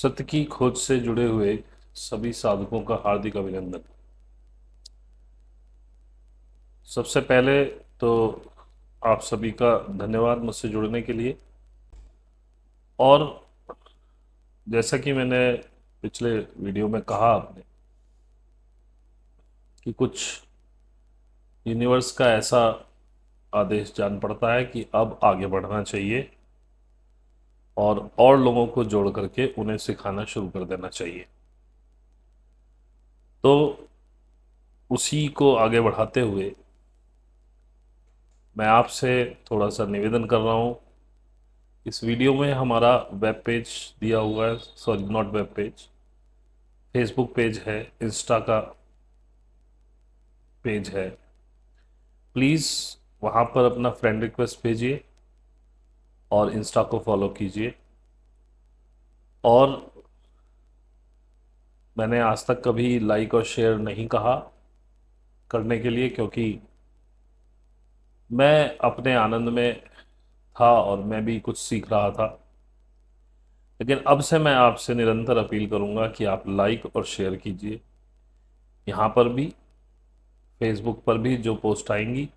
सत्य की खोज से जुड़े हुए सभी साधकों का हार्दिक अभिनंदन। सबसे पहले तो आप सभी का धन्यवाद मुझसे जुड़ने के लिए। और जैसा कि मैंने पिछले वीडियो में कहा आपने कि कुछ यूनिवर्स का ऐसा आदेश जान पड़ता है कि अब आगे बढ़ना चाहिए और लोगों को जोड़ करके उन्हें सिखाना शुरू कर देना चाहिए। तो उसी को आगे बढ़ाते हुए मैं आपसे थोड़ा सा निवेदन कर रहा हूँ। इस वीडियो में हमारा वेब पेज दिया हुआ है, sorry not web page, Facebook page है, इंस्टा का पेज है। प्लीज़ वहाँ पर अपना फ्रेंड रिक्वेस्ट भेजिए और इंस्टा को फॉलो कीजिए। और मैंने आज तक कभी लाइक और शेयर नहीं कहा करने के लिए, क्योंकि मैं अपने आनंद में था और मैं भी कुछ सीख रहा था। लेकिन अब से मैं आपसे निरंतर अपील करूंगा कि आप लाइक और शेयर कीजिए। यहाँ पर भी, फेसबुक पर भी जो पोस्ट आएंगी,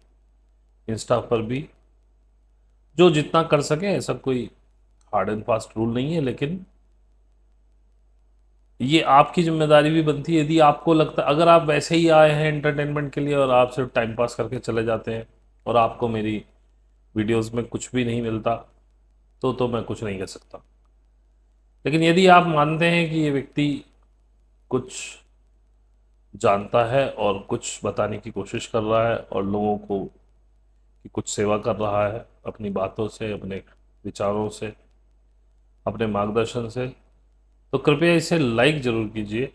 इंस्टा पर भी, जो जितना कर सके। ऐसा कोई हार्ड एंड फास्ट रूल नहीं है, लेकिन ये आपकी जिम्मेदारी भी बनती है। यदि आपको लगता, अगर आप वैसे ही आए हैं एंटरटेनमेंट के लिए और आप सिर्फ टाइम पास करके चले जाते हैं और आपको मेरी वीडियोस में कुछ भी नहीं मिलता, तो मैं कुछ नहीं कर सकता। लेकिन यदि आप मानते हैं कि ये व्यक्ति कुछ जानता है और कुछ बताने की कोशिश कर रहा है और लोगों को की कुछ सेवा कर रहा है अपनी बातों से, अपने विचारों से, अपने मार्गदर्शन से, तो कृपया इसे लाइक जरूर कीजिए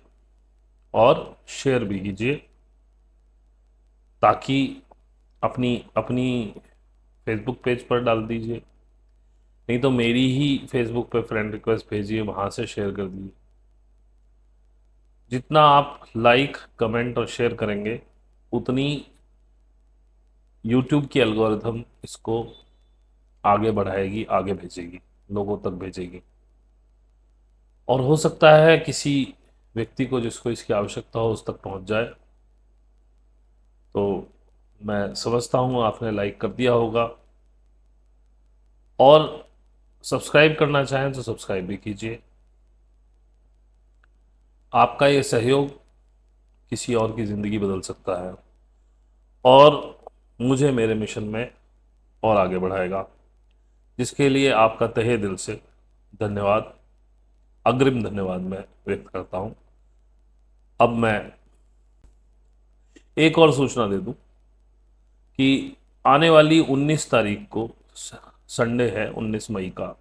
और शेयर भी कीजिए, ताकि अपनी अपनी फेसबुक पेज पर डाल दीजिए। नहीं तो मेरी ही फेसबुक पे फ्रेंड रिक्वेस्ट भेजिए, वहाँ से शेयर कर दीजिए। जितना आप लाइक, कमेंट और शेयर करेंगे, उतनी यूट्यूब की एल्गोरिथम इसको आगे बढ़ाएगी, आगे भेजेगी, लोगों तक भेजेगी। और हो सकता है किसी व्यक्ति को जिसको इसकी आवश्यकता हो उस तक पहुंच जाए। तो मैं समझता हूं आपने लाइक कर दिया होगा, और सब्सक्राइब करना चाहें तो सब्सक्राइब भी कीजिए। आपका ये सहयोग किसी और की ज़िंदगी बदल सकता है और मुझे मेरे मिशन में और आगे बढ़ाएगा, जिसके लिए आपका तहे दिल से धन्यवाद, अग्रिम धन्यवाद मैं व्यक्त करता हूं। अब मैं एक और सूचना दे दूं कि आने वाली 19 तारीख को, संडे है 19 मई का,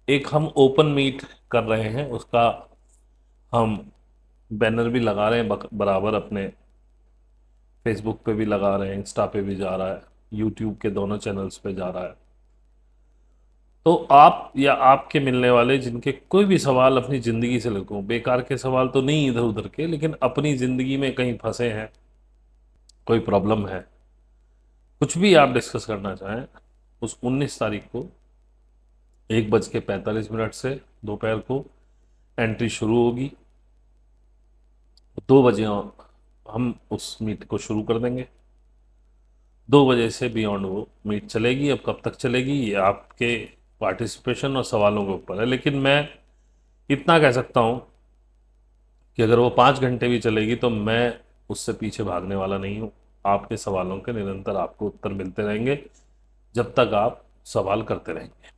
एक हम ओपन मीट कर रहे हैं। उसका हम बैनर भी लगा रहे हैं, बराबर अपने फेसबुक पे भी लगा रहे हैं, इंस्टा पे भी जा रहा है, यूट्यूब के दोनों चैनल्स पे जा रहा है। तो आप या आपके मिलने वाले जिनके कोई भी सवाल अपनी ज़िंदगी से लेकर, बेकार के सवाल तो नहीं इधर उधर के, लेकिन अपनी ज़िंदगी में कहीं फंसे हैं, कोई प्रॉब्लम है, कुछ भी आप डिस्कस करना चाहें, उस 19 तारीख को 1:45 से दोपहर को एंट्री शुरू होगी। 2 बजे हम उस मीट को शुरू कर देंगे। 2 बजे से बियॉन्ड वो मीट चलेगी। अब कब तक चलेगी ये आपके पार्टिसिपेशन और सवालों के ऊपर है, लेकिन मैं इतना कह सकता हूँ कि अगर वो 5 घंटे भी चलेगी तो मैं उससे पीछे भागने वाला नहीं हूँ। आपके सवालों के निरंतर आपको उत्तर मिलते रहेंगे जब तक आप सवाल करते रहेंगे।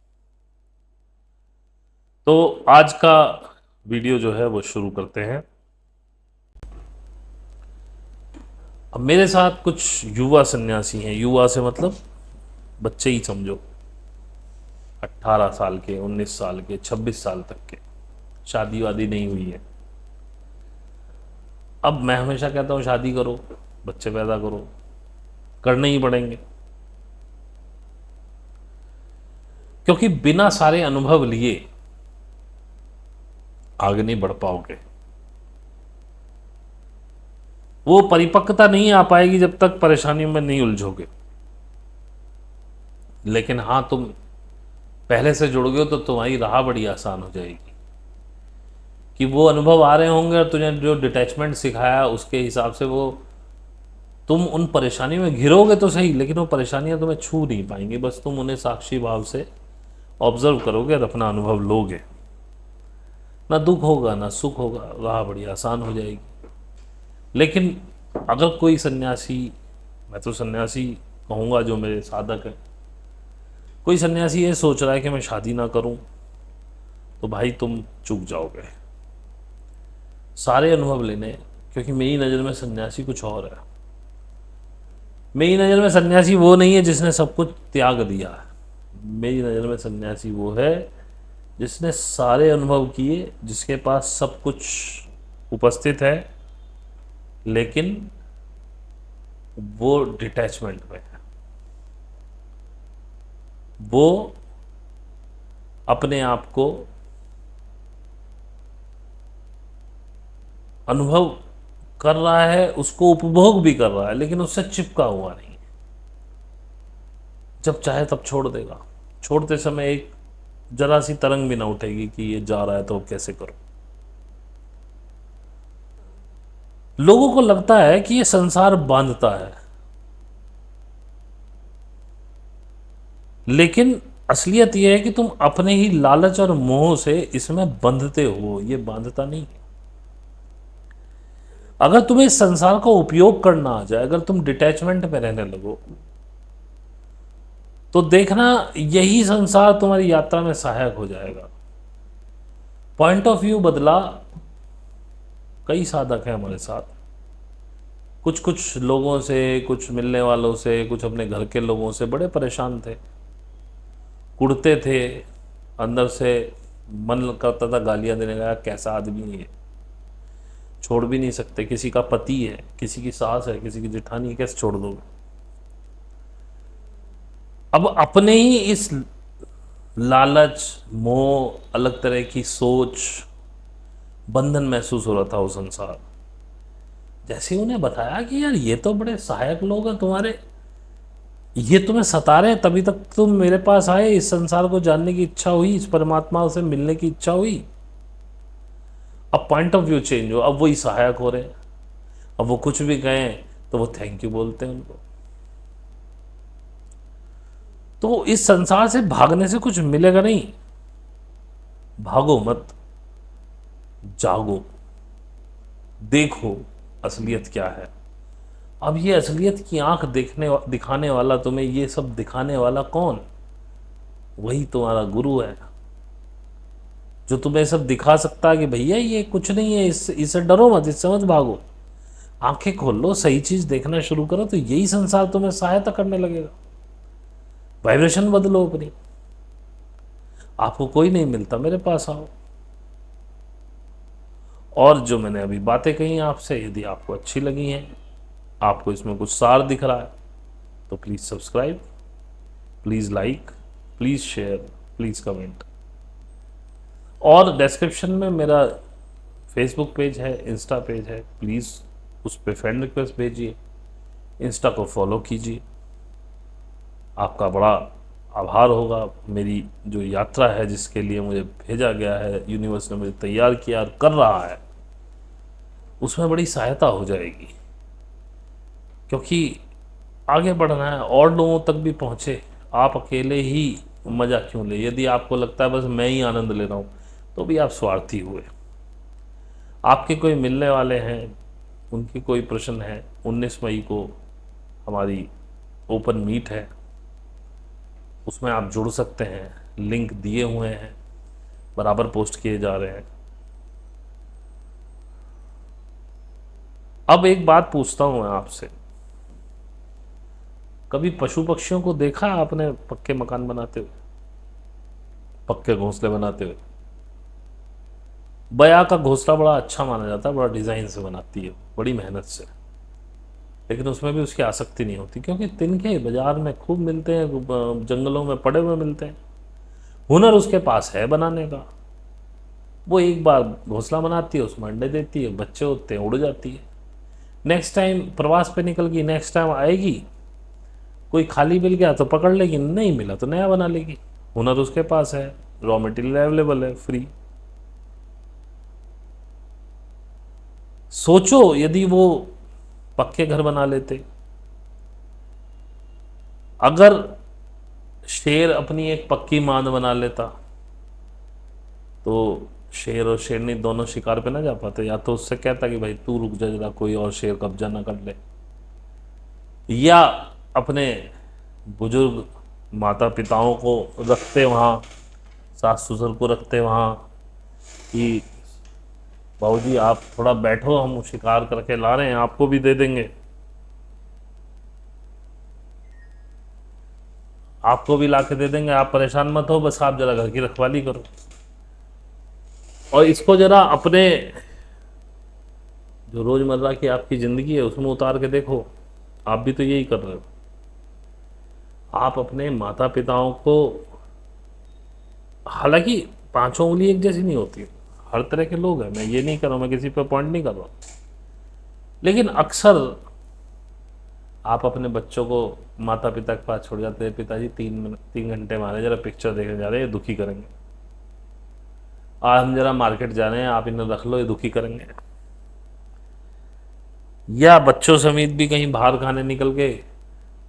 तो आज का वीडियो जो है वो शुरू करते हैं। अब मेरे साथ कुछ युवा सन्यासी हैं। युवा से मतलब बच्चे ही समझो, 18 साल के, 19 साल के, 26 साल तक के, शादी वादी नहीं हुई है। अब मैं हमेशा कहता हूँ शादी करो, बच्चे पैदा करो, करने ही पड़ेंगे, क्योंकि बिना सारे अनुभव लिए आगे नहीं बढ़ पाओगे। वो परिपक्वता नहीं आ पाएगी जब तक परेशानियों में नहीं उलझोगे। लेकिन हाँ, तुम पहले से जुड़ गए हो तो तुम्हारी राह बड़ी आसान हो जाएगी। कि वो अनुभव आ रहे होंगे और तुझे जो डिटैचमेंट सिखाया उसके हिसाब से वो तुम उन परेशानी में घिरोगे तो सही, लेकिन वो परेशानियां तुम्हें छू नहीं पाएंगी, बस तुम उन्हें साक्षी भाव से ऑब्जर्व करोगे और अपना अनुभव लोगे। ना दुख होगा ना सुख होगा, राह बड़ी आसान हो जाएगी। लेकिन अगर कोई सन्यासी, मैं तो सन्यासी कहूँगा जो मेरे साधक हैं, कोई सन्यासी ये सोच रहा है कि मैं शादी ना करूं, तो भाई तुम चूक जाओगे सारे अनुभव लेने। क्योंकि मेरी नज़र में सन्यासी कुछ और है। मेरी नज़र में सन्यासी वो नहीं है जिसने सब कुछ त्याग दिया है। मेरी नज़र में सन्यासी वो है जिसने सारे अनुभव किए, जिसके पास सब कुछ उपस्थित है, लेकिन वो डिटैचमेंट में है। वो अपने आप को अनुभव कर रहा है, उसको उपभोग भी कर रहा है, लेकिन उससे चिपका हुआ नहीं। जब चाहे तब छोड़ देगा। छोड़ते समय एक जरा सी तरंग भी ना उठेगी कि ये जा रहा है तो कैसे करो। लोगों को लगता है कि ये संसार बांधता है, लेकिन असलियत यह है कि तुम अपने ही लालच और मोह से इसमें बंधते हो, ये बांधता नहीं है। अगर तुम्हें इस संसार का उपयोग करना आ जाए, अगर तुम डिटैचमेंट में रहने लगो, तो देखना यही संसार तुम्हारी यात्रा में सहायक हो जाएगा। पॉइंट ऑफ व्यू बदला। कई साधक हैं हमारे साथ, कुछ कुछ लोगों से, कुछ मिलने वालों से, कुछ अपने घर के लोगों से बड़े परेशान थे, कुड़ते थे अंदर से। मन करता था गालियां देने का, कैसा आदमी है ये, छोड़ भी नहीं सकते। किसी का पति है, किसी की सास है, किसी की जेठानी है, कैसे छोड़ दोगे। अब अपने ही इस लालच, मोह, अलग तरह की सोच, बंधन महसूस हो रहा था वो संसार। जैसे उन्हें बताया कि यार ये तो बड़े सहायक लोग हैं तुम्हारे, ये तुम्हें सता रहे हैं, तभी तक तुम मेरे पास आए, इस संसार को जानने की इच्छा हुई, इस परमात्मा से मिलने की इच्छा हुई। अब पॉइंट ऑफ व्यू चेंज हो, अब वही सहायक हो रहे हैं। अब वो कुछ भी कहें तो वो थैंक यू बोलते हैं उनको। तो इस संसार से भागने से कुछ मिलेगा नहीं। भागो मत, जागो, देखो असलियत क्या है। अब ये असलियत की आंख दिखाने वाला, तुम्हें ये सब दिखाने वाला कौन? वही तुम्हारा गुरु है, जो तुम्हें सब दिखा सकता है कि भैया ये कुछ नहीं है, इससे डरो मत, इससे मत भागो। आंखें खोल लो, सही चीज देखना शुरू करो, तो यही संसार तुम्हें सहायता करने लगेगा। वाइब्रेशन बदलो अपनी। आपको कोई नहीं मिलता, मेरे पास आओ। और जो मैंने अभी बातें कही आपसे, यदि आपको अच्छी लगी हैं, आपको इसमें कुछ सार दिख रहा है, तो please subscribe, please like, please share, please comment. और डिस्क्रिप्शन में मेरा फेसबुक पेज है, इंस्टा पेज है, प्लीज़ उस पर फ्रेंड रिक्वेस्ट भेजिए, इंस्टा को फॉलो कीजिए। आपका बड़ा आभार होगा। मेरी जो यात्रा है, जिसके लिए मुझे भेजा गया है, यूनिवर्स ने मुझे तैयार किया और कर रहा है, उसमें बड़ी सहायता हो जाएगी। क्योंकि आगे बढ़ना है, और लोगों तक भी पहुँचे। आप अकेले ही मज़ा क्यों ले? यदि आपको लगता है बस मैं ही आनंद ले रहा हूँ, तो भी आप स्वार्थी हुए। आपके कोई मिलने वाले हैं, उनके कोई प्रश्न है, 19 मई को हमारी ओपन मीट है, उसमें आप जुड़ सकते हैं। लिंक दिए हुए हैं, बराबर पोस्ट किए जा रहे हैं। अब एक बात पूछता हूं मैं आपसे, कभी पशु पक्षियों को देखा आपने पक्के मकान बनाते हुए, पक्के घोंसले बनाते हुए? बया का घोंसला बड़ा अच्छा माना जाता है, बड़ा डिज़ाइन से बनाती है, बड़ी मेहनत से, लेकिन उसमें भी उसकी आसक्ति नहीं होती, क्योंकि तिनके बाजार में खूब मिलते हैं, जंगलों में पड़े हुए मिलते हैं। हुनर उसके पास है बनाने का। वो एक बार घोंसला बनाती है, उसमें अंडे देती है, बच्चे होते हैं, उड़ जाती है। नेक्स्ट टाइम प्रवास पे निकल गई, नेक्स्ट टाइम आएगी, कोई खाली मिल गया तो पकड़ लेगी, नहीं मिला तो नया बना लेगी। हुनर उसके पास है, रॉ मटेरियल अवेलेबल है, फ्री। सोचो यदि वो पक्के घर बना लेते, अगर शेर अपनी एक पक्की मांद बना लेता तो शेर और शेरनी दोनों शिकार पे ना जा पाते, या तो उससे कहता कि भाई तू रुक जा जरा, कोई और शेर कब्जा ना कर ले, या अपने बुजुर्ग माता पिताओं को रखते वहाँ, सास ससुर को रखते वहाँ कि बाबूजी आप थोड़ा बैठो, हम शिकार करके ला रहे हैं, आपको भी दे देंगे, आपको भी ला के दे देंगे, आप परेशान मत हो, बस आप जरा घर की रखवाली करो। और इसको जरा अपने जो रोजमर्रा की आपकी जिंदगी है उसमें उतार के देखो, आप भी तो यही कर रहे हो। आप अपने माता पिताओं को, हालांकि पांचों उंगली एक जैसी नहीं होती, हर तरह के लोग हैं, मैं ये नहीं कर रहा हूं, मैं किसी पे पॉइंट नहीं कर रहा हूं, लेकिन अक्सर आप अपने बच्चों को माता पिता के पास छोड़ जाते हैं, पिताजी 3 घंटे मारे जरा पिक्चर देखने जा रहे हैं, ये दुखी करेंगे, आज हम जरा मार्केट जा रहे हैं, आप इन्हें रख लो, ये दुखी करेंगे। या बच्चों समेत भी कहीं बाहर खाने निकल गए,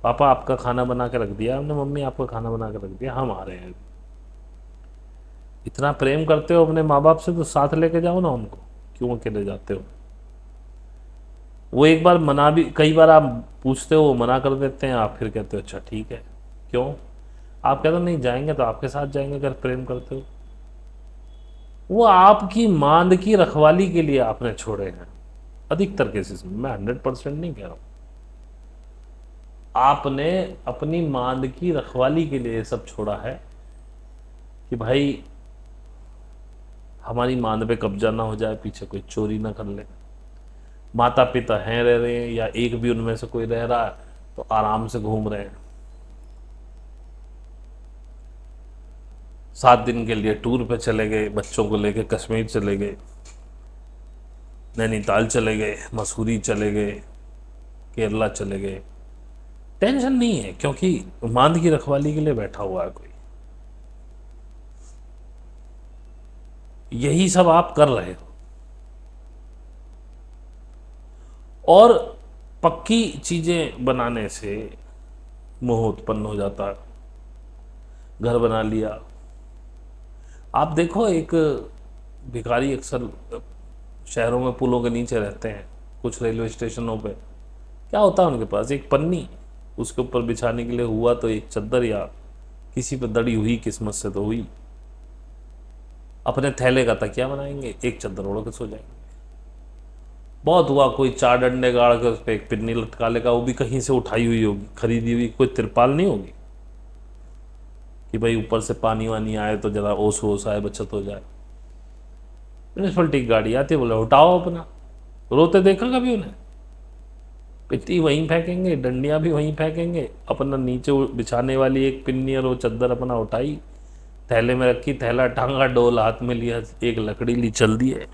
पापा आपका खाना बना के रख दिया हमने, मम्मी आपका खाना बना के रख दिया, हम आ रहे हैं। इतना प्रेम करते हो अपने माँ बाप से तो साथ लेके जाओ ना उनको, क्यों अकेले जाते हो? वो एक बार मना भी, कई बार आप पूछते हो वो मना कर देते हैं, आप फिर कहते हो अच्छा ठीक है। क्यों? आप कहते हो नहीं जाएंगे तो आपके साथ जाएंगे, अगर प्रेम करते हो। वो आपकी मांद की रखवाली के लिए आपने छोड़े हैं, अधिकतर केसेस में, मैं 100% नहीं कह रहा हूं। आपने अपनी मांद की रखवाली के लिए सब छोड़ा है कि भाई हमारी मांद पे कब्जा ना हो जाए, पीछे कोई चोरी ना कर ले, माता पिता हैं रह रहे हैं या एक भी उनमें से कोई रह रहा है तो आराम से घूम रहे हैं, 7 दिन के लिए टूर पे चले गए, बच्चों को लेके कश्मीर चले गए, नैनीताल चले गए, मसूरी चले गए, केरला चले गए, टेंशन नहीं है क्योंकि मांद की रखवाली के लिए बैठा हुआ है कोई। यही सब आप कर रहे हो। और पक्की चीजें बनाने से मोह उत्पन्न हो जाता है। घर बना लिया, आप देखो एक भिखारी अक्सर शहरों में पुलों के नीचे रहते हैं, कुछ रेलवे स्टेशनों पे क्या होता है उनके पास एक पन्नी, उसके ऊपर बिछाने के लिए हुआ तो एक चादर, या किसी पे दड़ी हुई, किस्मत से तो हुई, अपने थैले का तकिया बनाएंगे, एक चादर ओढ़ के सो जाएंगे। बहुत हुआ कोई 4 डंडे गाड़ के उस पर एक पिन्नी लटका लेगा, वो भी कहीं से उठाई हुई होगी, खरीदी हुई, कोई तिरपाल नहीं होगी कि भाई ऊपर से पानी वानी आए तो जरा ओस ओस आए, बचत हो जाए। म्यूनसिपलिटी की गाड़ी आती है, बोले उठाओ अपना, रोते देखा कभी उन्हें? पिट्टी वहीं फेंकेंगे, डंडियां भी वहीं फेंकेंगे, अपना नीचे बिछाने वाली एक पिन्नी और वो चद्दर अपना उठाई, थैले में रखी, थैला टांगा, डोल हाथ में लिया, एक लकड़ी ली, चल दिए।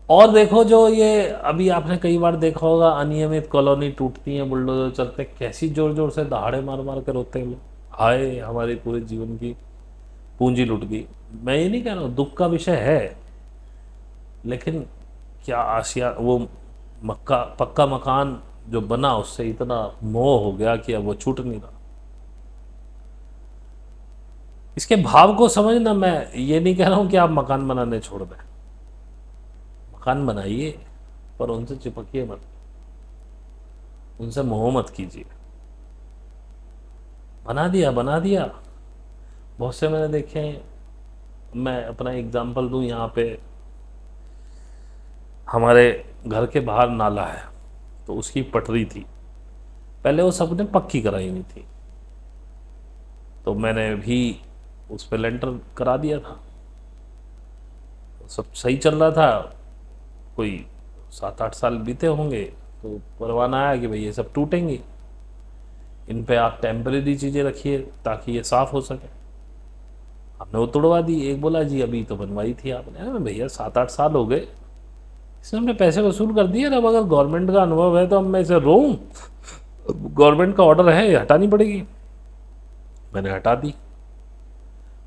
और देखो जो ये अभी आपने कई बार देखा होगा, अनियमित कॉलोनी टूटती है, बुलडोजर चलते, कैसी जोर जोर से दहाड़े मार मार कर रोते हैं लोग, हाय हमारे पूरे जीवन की पूंजी लुट गई। मैं ये नहीं कह रहा हूँ, दुख का विषय है, लेकिन क्या आशिया वो मक्का पक्का मकान जो बना उससे इतना मोह हो गया कि अब वो छूट नहीं रहा। इसके भाव को समझना, मैं ये नहीं कह रहा हूं कि आप मकान बनाने छोड़ दें, मकान बनाइए, पर उनसे चिपकिए मत, उनसे मोह मत कीजिए। बना दिया बना दिया, बहुत से मैंने देखे हैं। मैं अपना एग्जांपल दूं, यहाँ पे हमारे घर के बाहर नाला है, तो उसकी पटरी थी, पहले वो सबने पक्की कराई हुई थी, तो मैंने भी उस पर लेंटर करा दिया था, सब सही चल रहा था। कोई 7-8 साल बीते होंगे तो परवाना आया कि भाई ये सब टूटेंगे, इन पे आप टेम्परेरी चीज़ें रखिए ताकि ये साफ़ हो सके। हमने वो तोड़वा दी। एक बोला जी अभी तो बनवाई थी आपने। अरे भैया 7-8 साल हो गए, इसने हमने पैसे वसूल कर दिए, अब अगर गवर्नमेंट का अनुभव है तो अब मैं इसे रोऊं? गवर्नमेंट का ऑर्डर है, ये हटानी पड़ेगी। मैंने हटा दी,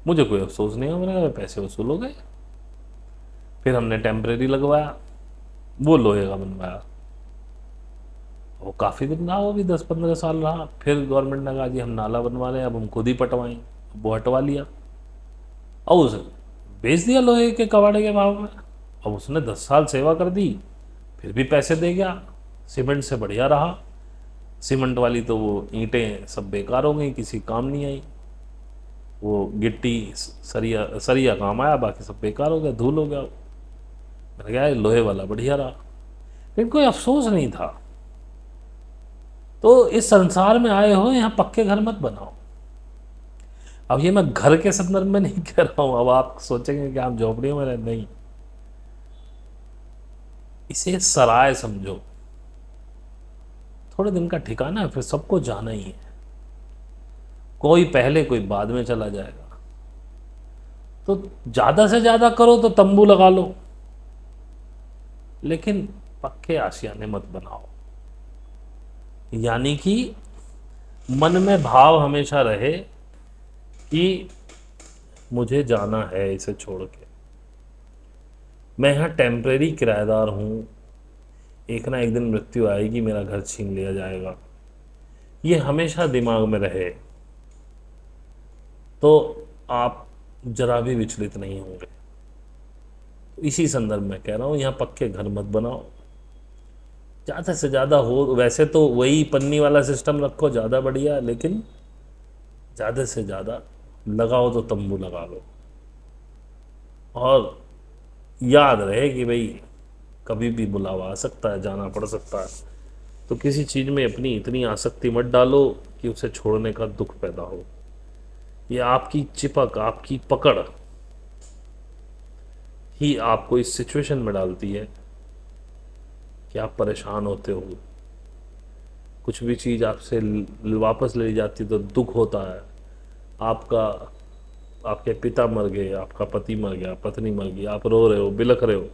मुझे कोई अफसोस नहीं है, मेरे पैसे वसूल हो गए। फिर हमने टेम्परेरी लगवाया, वो लोहे का बनवाया, वो काफ़ी दिन रहा, वो भी 10-15 साल रहा। फिर गवर्नमेंट ने कहा जी हम नाला बनवा रहे हैं, अब हम खुद ही पटवाएं, वो हटवा लिया और उसे बेच दिया लोहे के कबाड़े के भाव में। अब उसने 10 साल सेवा कर दी, फिर भी पैसे दे गया, सीमेंट से बढ़िया रहा। सीमेंट वाली तो वो ईंटें सब बेकार हो गई, किसी काम नहीं आई। वो गिट्टी सरिया सरिया काम आया, बाकी सब बेकार हो गया, धूल हो गया। मैंने कहा लोहे वाला बढ़िया रहा, लेकिन कोई अफसोस नहीं था। तो इस संसार में आए हो, यहाँ पक्के घर मत बनाओ। अब ये मैं घर के संदर्भ में नहीं कह रहा हूं, अब आप सोचेंगे कि आप झोपड़ियों में रह, नहीं, इसे सराय समझो। थोड़े दिन का ठिकाना है, फिर सबको जाना ही है। कोई पहले कोई बाद में चला जाएगा। तो ज्यादा से ज्यादा करो तो तंबू लगा लो, लेकिन पक्के आशियाने मत बनाओ। यानी कि मन में भाव हमेशा रहे कि मुझे जाना है इसे छोड़ के, मैं यहाँ टेम्परेरी किराएदार हूँ, एक ना एक दिन मृत्यु आएगी, मेरा घर छीन लिया जाएगा, ये हमेशा दिमाग में रहे, तो आप जरा भी विचलित नहीं होंगे। तो इसी संदर्भ में कह रहा हूँ, यहाँ पक्के घर मत बनाओ। ज़्यादा से ज़्यादा हो, वैसे तो वही पन्नी वाला सिस्टम रखो, ज़्यादा बढ़िया, लेकिन ज़्यादा से ज़्यादा लगाओ तो तंबू लगा लो। और याद रहे कि भाई कभी भी बुलावा आ सकता है, जाना पड़ सकता है। तो किसी चीज़ में अपनी इतनी आसक्ति मत डालो कि उसे छोड़ने का दुख पैदा हो। ये आपकी चिपक, आपकी पकड़ ही आपको इस सिचुएशन में डालती है कि आप परेशान होते हो। कुछ भी चीज़ आपसे वापस ले जाती तो दुख होता है। आपका आपके पिता मर गए, आपका पति मर गया, पत्नी मर गई, आप रो रहे हो, बिलख रहे हो।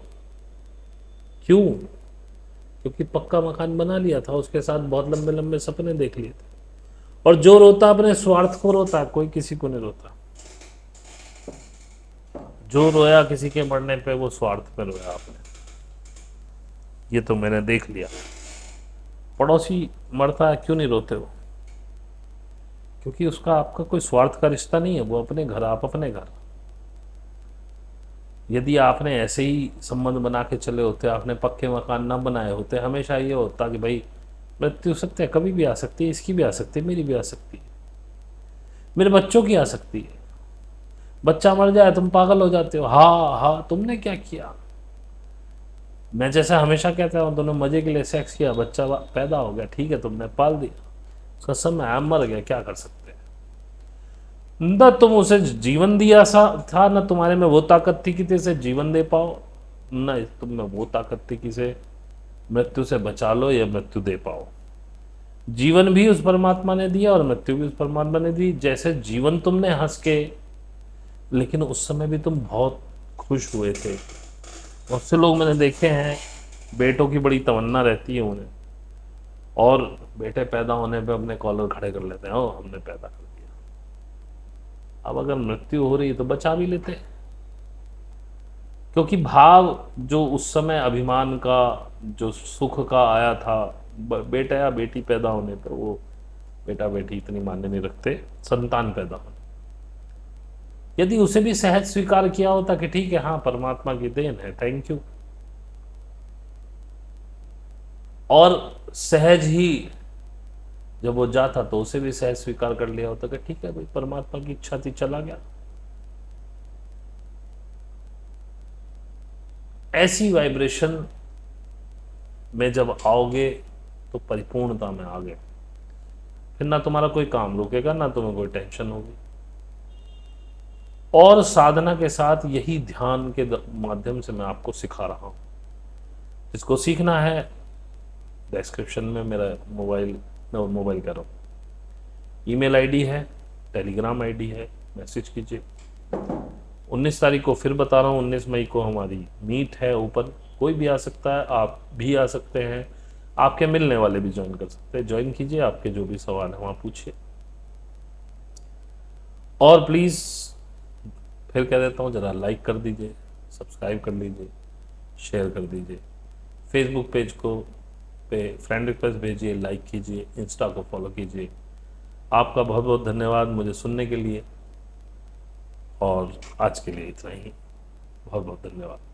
क्यों? क्योंकि पक्का मकान बना लिया था, उसके साथ बहुत लंबे लंबे सपने देख लिए थे। और जो रोता अपने स्वार्थ को रोता है, कोई किसी को नहीं रोता। जो रोया किसी के मरने पे, वो स्वार्थ पे रोया आपने। ये तो मैंने देख लिया। पड़ोसी मरता है, क्यों नहीं रोते हो? क्योंकि उसका आपका कोई स्वार्थ का रिश्ता नहीं है, वो अपने घर, आप अपने घर। यदि आपने ऐसे ही संबंध बना के चले होते, आपने पक्के मकान ना बनाए होते, हमेशा ये होता कि भाई मृत्यु सत्य कभी भी आ सकती है, इसकी भी आ सकती है, मेरी भी आ सकती है, मेरे बच्चों की आ सकती है। बच्चा मर जाए तुम पागल हो जाते हो, हाँ हाँ तुमने क्या किया। मैं जैसा हमेशा कहता हूँ, दोनों मजे के लिए सेक्स किया, बच्चा पैदा हो गया, ठीक है, तुमने पाल दिया, उसका समय आया, मर गया, क्या कर सकते हैं। न तुम उसे जीवन दिया सा था, न तुम्हारे में वो ताकत थी कि इसे जीवन दे पाओ, न तुम में वो ताकत थी कि इसे मृत्यु से बचा लो या मृत्यु दे पाओ। जीवन भी उस परमात्मा ने दिया और मृत्यु भी उस परमात्मा ने दी। जैसे जीवन तुमने हंस के, लेकिन उस समय भी तुम बहुत खुश हुए थे। बहुत से लोग मैंने देखे हैं, बेटों की बड़ी तमन्ना रहती है उन्हें, और बेटे पैदा होने पे अपने कॉलर खड़े कर लेते हैं, ओ हमने पैदा कर दिया। अब अगर मृत्यु हो रही है तो बचा भी लेते, क्योंकि भाव जो उस समय अभिमान का, जो सुख का आया था, बेटा या बेटी पैदा होने पर, वो बेटा बेटी इतनी मान्य नहीं रखते, संतान पैदा होने। यदि उसे भी सहज स्वीकार किया होता कि ठीक है, हाँ परमात्मा की देन है, थैंक यू, और सहज ही जब वो जाता तो उसे भी सहज स्वीकार कर लिया होता कि ठीक है भाई, परमात्मा की इच्छा थी, चला गया। ऐसी वाइब्रेशन में जब आओगे तो परिपूर्णता में आ गए, फिर ना तुम्हारा कोई काम रुकेगा, ना तुम्हें कोई टेंशन होगी। और साधना के साथ यही ध्यान के माध्यम से मैं आपको सिखा रहा हूं। इसको सीखना है, डिस्क्रिप्शन में मेरा मोबाइल कर रहा हूँ, ईमेल आईडी है, टेलीग्राम आईडी है, मैसेज कीजिए। 19 तारीख को फिर बता रहा हूँ, 19 मई को हमारी मीट है ओपन, कोई भी आ सकता है, आप भी आ सकते हैं, आपके मिलने वाले भी ज्वाइन कर सकते हैं। ज्वाइन कीजिए, आपके जो भी सवाल है वहाँ पूछिए। और प्लीज़ फिर कह देता हूँ, ज़रा लाइक कर दीजिए, सब्सक्राइब कर लीजिए। शेयर कर दीजिए। फेसबुक पेज को पे फ्रेंड रिक्वेस्ट भेजिए, लाइक कीजिए, इंस्टा को फॉलो कीजिए। आपका बहुत बहुत धन्यवाद मुझे सुनने के लिए, और आज के लिए इतना ही। बहुत बहुत धन्यवाद।